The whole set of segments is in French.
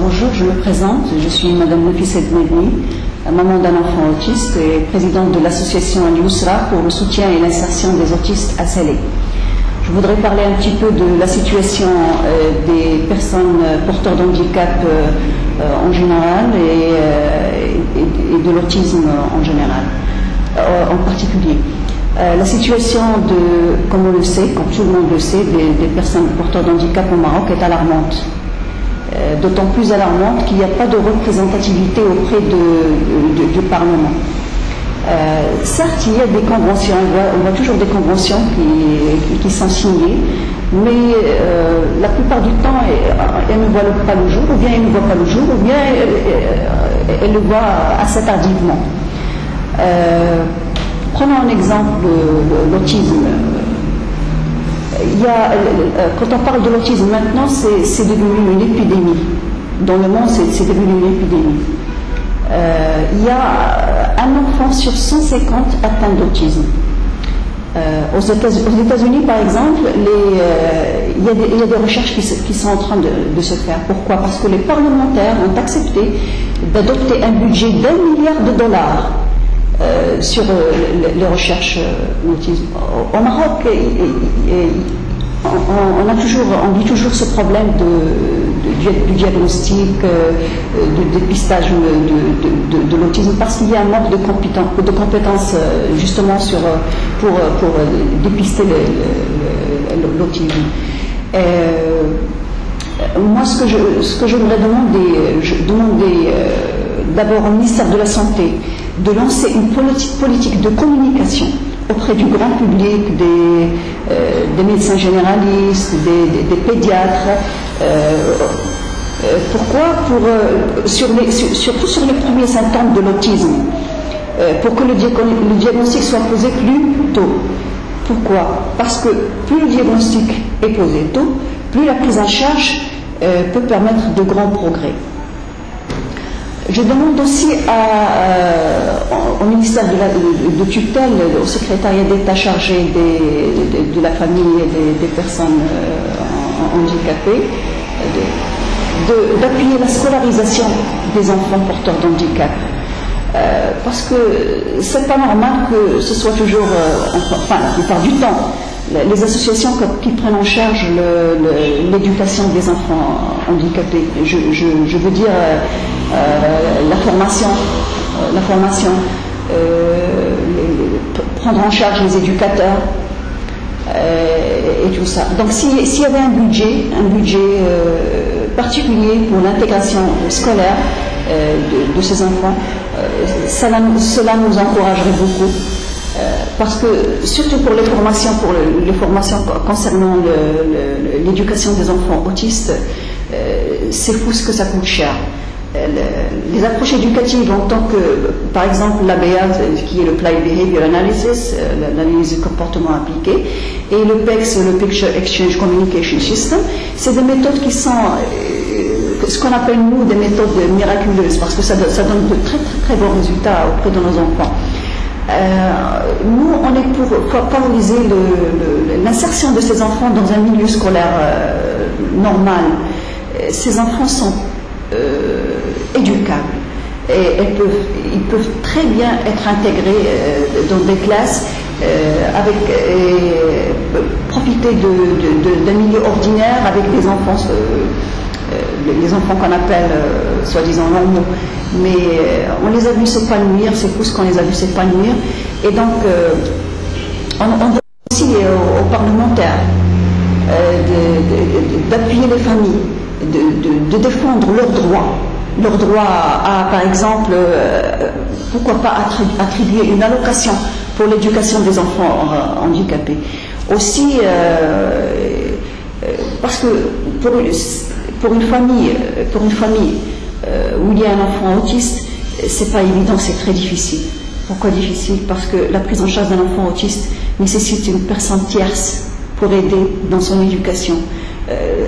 Bonjour, je me présente, je suis Madame Nafissa Edmedni, maman d'un enfant autiste et présidente de l'association Al-Yusra pour le soutien et l'insertion des autistes à Salé. Je voudrais parler un petit peu de la situation des personnes porteurs d'handicap en général et de l'autisme en général, en particulier. La situation comme on le sait, comme tout le monde le sait, des personnes porteurs d'handicap au Maroc est alarmante. D'autant plus alarmante qu'il n'y a pas de représentativité auprès du Parlement. Certes, il y a des conventions, on voit toujours des conventions qui sont signées, mais la plupart du temps, elles ne voient pas le jour, ou bien elles ne voient pas le jour, ou bien elles le voient assez tardivement. Prenons un exemple, l'autisme. Quand on parle de l'autisme maintenant, c'est devenu une épidémie. Dans le monde, c'est devenu une épidémie. Il y a un enfant sur 150 atteint d'autisme. Aux États-Unis, par exemple, il y a des recherches qui sont en train de se faire. Pourquoi? Parce que les parlementaires ont accepté d'adopter un budget d'1 milliard de dollars sur les recherches d'autisme. Au Maroc, on vit toujours ce problème du diagnostic, du dépistage de l'autisme, parce qu'il y a un manque de compétences justement pour dépister l'autisme. Moi, ce que je voudrais demander d'abord au ministère de la Santé de lancer une politique de communication auprès du grand public, des médecins généralistes, des pédiatres. Pourquoi? Surtout sur les premiers symptômes de l'autisme, pour que le diagnostic soit posé plus tôt. Pourquoi? Parce que plus le diagnostic est posé tôt, plus la prise en charge peut permettre de grands progrès. Je demande aussi au ministère de tutelle, au secrétariat d'État chargé de la famille et des personnes handicapées, d'appuyer la scolarisation des enfants porteurs d'handicap. Parce que c'est pas normal que ce soit toujours, enfin la plupart du temps, les associations qui prennent en charge l'éducation des enfants handicapés. Je veux dire la formation, prendre en charge les éducateurs et tout ça. Donc s'il y avait un budget particulier pour l'intégration scolaire de ces enfants, cela nous encouragerait beaucoup. Parce que, surtout pour les formations concernant l'éducation des enfants autistes, c'est fou ce que ça coûte cher. Les approches éducatives en tant que, par exemple, l'ABA, qui est le Applied Behavior Analysis, l'analyse du comportement appliqué, et le PECS, le Picture Exchange Communication System, c'est des méthodes qui sont ce qu'on appelle nous des méthodes miraculeuses, parce que ça donne de très très très bons résultats auprès de nos enfants. Nous, on est pour favoriser l'insertion de ces enfants dans un milieu scolaire normal. Ces enfants sont éducables et ils peuvent très bien être intégrés dans des classes profiter d'un milieu ordinaire avec des enfants les enfants qu'on appelle soi-disant normaux, mais on les a vus s'épanouir, c'est fou ce qu'on les a vus s'épanouir, et donc on veut aussi aux parlementaires d'appuyer les familles, de défendre leurs droits à, par exemple, pourquoi pas attribuer une allocation pour l'éducation des enfants handicapés. Aussi, parce que pour une famille où il y a un enfant autiste, c'est pas évident, c'est très difficile. Pourquoi difficile? Parce que la prise en charge d'un enfant autiste nécessite une personne tierce pour aider dans son éducation,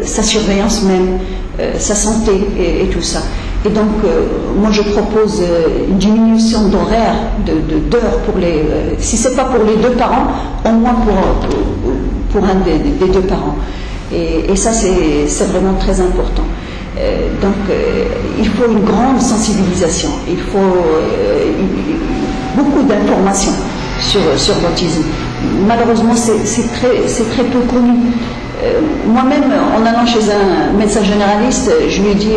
sa surveillance même, sa santé et tout ça. Et donc, moi je propose une diminution d'horaire, d'heures pour si c'est pas pour les deux parents, au moins pour un des deux parents. Et ça, c'est vraiment très important. Il faut une grande sensibilisation, il faut beaucoup d'informations sur l'autisme. Malheureusement, c'est très peu connu. Moi-même, en allant chez un médecin généraliste, je lui ai dit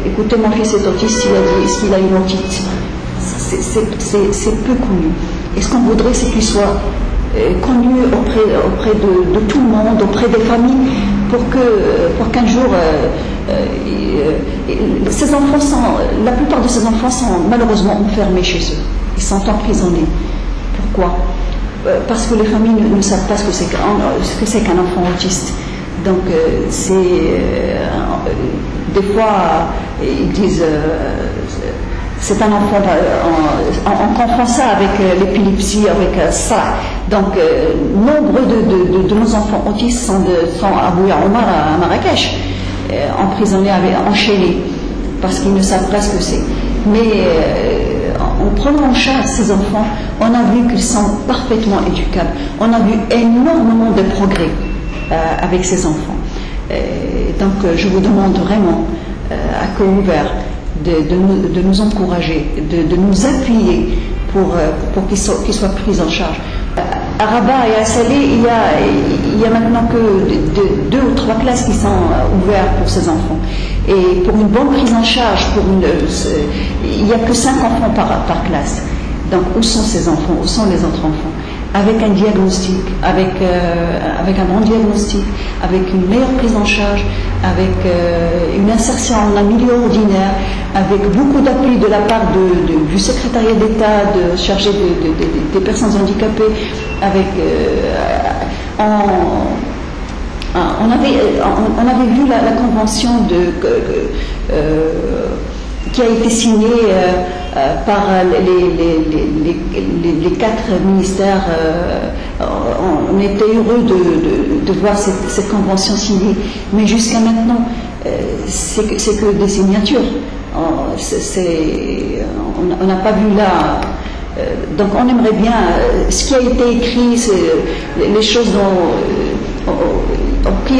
écoutez, mon fils est autiste. Il a dit est-ce qu'il a une otite? C'est peu connu. Et ce qu'on voudrait, c'est qu'il soit connu auprès de tout le monde, auprès des familles, pour qu'un jour ces enfants la plupart de ces enfants sont malheureusement enfermés chez eux. Ils sont emprisonnés. Pourquoi? Parce que les familles ne savent pas ce que c'est qu'un enfant autiste. Donc des fois ils disent c'est un enfant, on confond ça avec l'épilepsie, avec ça. Donc nombre de nos enfants autistes sont à Bouya Omar à Marrakech, emprisonnés, enchaînés, parce qu'ils ne savent pas ce que c'est. Mais en prenant en charge ces enfants, on a vu qu'ils sont parfaitement éducables. On a vu énormément de progrès avec ces enfants. Donc je vous demande vraiment à cœur ouvert de nous encourager, de nous appuyer pour qu'ils soient pris en charge. À Rabat et à Salé, il y a maintenant que 2 ou 3 classes qui sont ouvertes pour ces enfants. Et pour une bonne prise en charge, il n'y a que 5 enfants par classe. Donc où sont ces enfants? Où sont les autres enfants? Avec un diagnostic, avec un bon diagnostic, avec une meilleure prise en charge, avec une insertion en un milieu ordinaire, avec beaucoup d'appui de la part du secrétariat d'État chargé des personnes handicapées, on avait vu la convention qui a été signée par les 4 ministères. On était heureux de voir cette convention signée, mais jusqu'à maintenant c'est que des signatures. On n'a pas vu là. Donc on aimerait bien ce qui a été écrit, les choses dont il y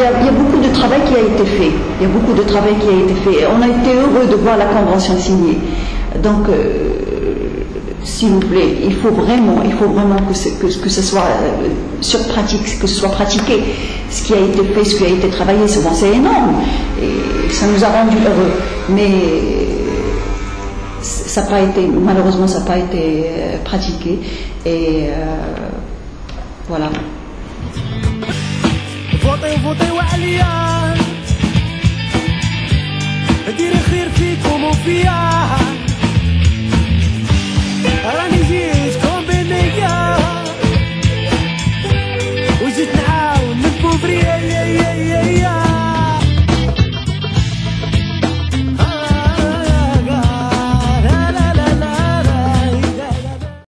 a beaucoup de travail qui a été fait. Il y a beaucoup de travail qui a été fait. On a été heureux de voir la convention signée. Donc, s'il vous plaît, il faut vraiment que ce soit sur pratique, que ce soit pratiqué. Ce qui a été fait, ce qui a été travaillé, c'est énorme. Et ça nous a rendus heureux. Mais ça n'a pas été, malheureusement, ça n'a pas été pratiqué. Et voilà. فوطي وعليا بدير خير فيكم وفيا راني جيتكم بالنية وجيت نعاون نكبر يا